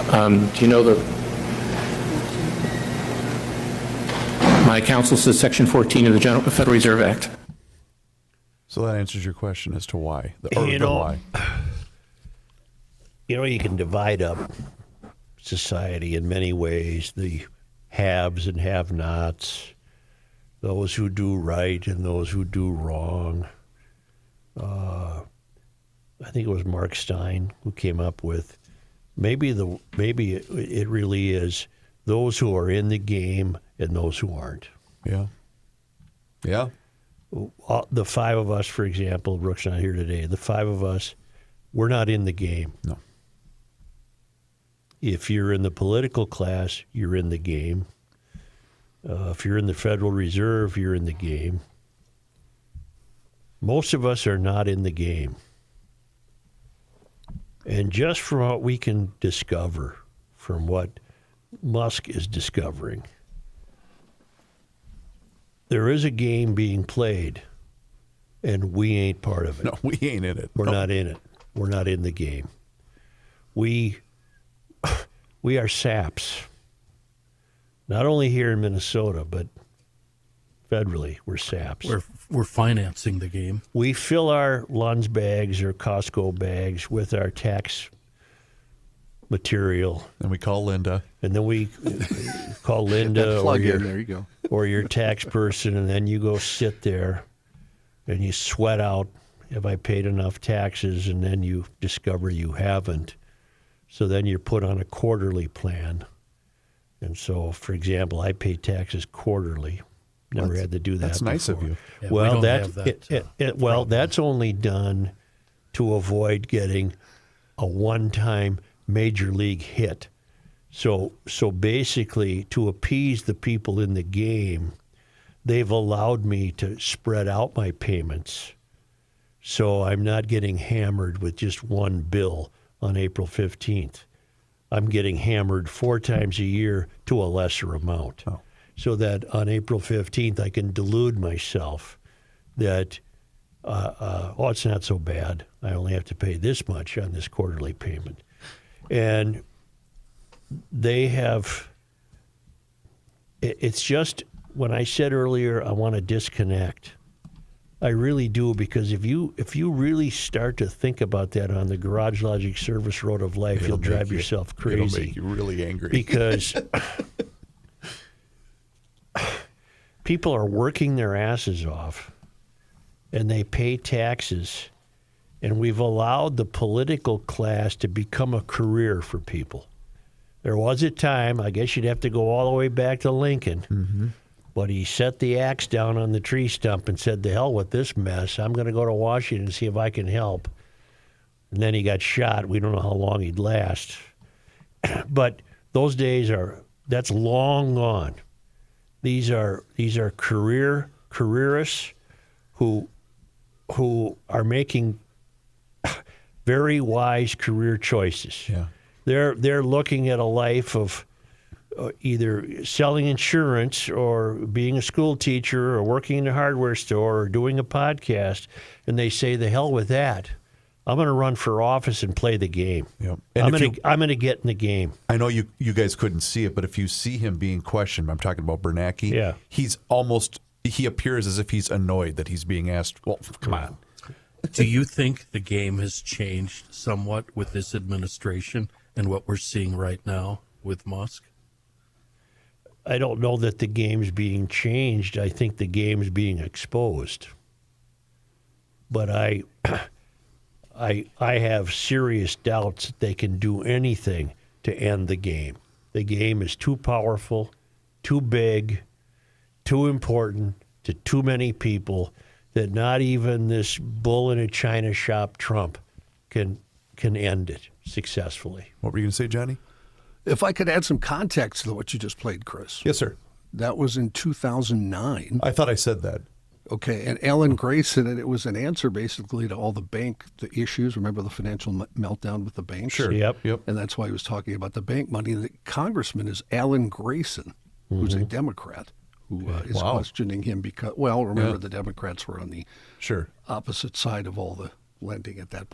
Do you know my counsel says Section 14 of the Federal Reserve Act. So that answers your question as to why. Why. You can divide up society in many ways, the haves and have-nots, those who do right and those who do wrong. I think it was Mark Stein who came up with maybe it really is those who are in the game and those who aren't. Yeah. Yeah. The five of us, for example, Brooke's not here today. The five of us, we're not in the game. No. If you're in the political class, you're in the game. If you're in the Federal Reserve, you're in the game. Most of us are not in the game. And just from what we can discover, from what Musk is discovering, there is a game being played, and we ain't part of it. No, we ain't in it. We're not in it. We're not in the game. We are saps. Not only here in Minnesota, but federally, we're saps. We're financing the game. We fill our Lunds bags or Costco bags with our tax material. And we call Linda. And then we call Linda plug in, there you go. Or your tax person, and then you go sit there and you sweat out, have I paid enough taxes? And then you discover you haven't. So then you're put on a quarterly plan. And so, for example, I pay taxes quarterly. Never had to do that That's before. Nice of you. Yeah, Well, we don't have that, that's only done to avoid getting a one-time major league hit. So basically, to appease the people in the game, they've allowed me to spread out my payments, so I'm not getting hammered with just one bill on April 15th. I'm getting hammered 4 times a year to a lesser amount. Oh. So that on April 15th, I can delude myself that, it's not so bad. I only have to pay this much on this quarterly payment. And they have, it's just, when I said earlier I want to disconnect, I really do, because if you really start to think about that on the Garage Logic service road of life, you'll drive yourself crazy. It'll make you really angry. Because people are working their asses off and they pay taxes, and we've allowed the political class to become a career for people. There was a time, I guess you'd have to go all the way back to Lincoln, but he set the axe down on the tree stump and said, "To hell with this mess. I'm going to go to Washington and see if I can help." And then he got shot. We don't know how long he'd last. But those days that's long gone. These are careerists who are making very wise career choices. Yeah. They're looking at a life of either selling insurance or being a school teacher or working in a hardware store or doing a podcast, and they say, "The hell with that. I'm going to run for office and play the game. Yep. I'm going to get in the game." I know you guys couldn't see it, but if you see him being questioned, I'm talking about Bernanke, Yeah. he appears as if he's annoyed that he's being asked, well, come on. Do you think the game has changed somewhat with this administration and what we're seeing right now with Musk? I don't know that the game's being changed. I think the game's being exposed. But I have serious doubts that they can do anything to end the game. The game is too powerful, too big, too important to too many people that not even this bull in a china shop Trump can end it successfully. What were you going to say, Johnny? If I could add some context to what you just played, Chris. Yes, sir. That was in 2009. I thought I said that. Okay, and Alan Grayson, and it was an answer basically to all the issues. Remember the financial meltdown with the banks? Sure. Yep. And that's why he was talking about the bank money. The congressman is Alan Grayson, who's a Democrat, who is questioning him because, remember the Democrats were on the opposite side of all the lending at that point.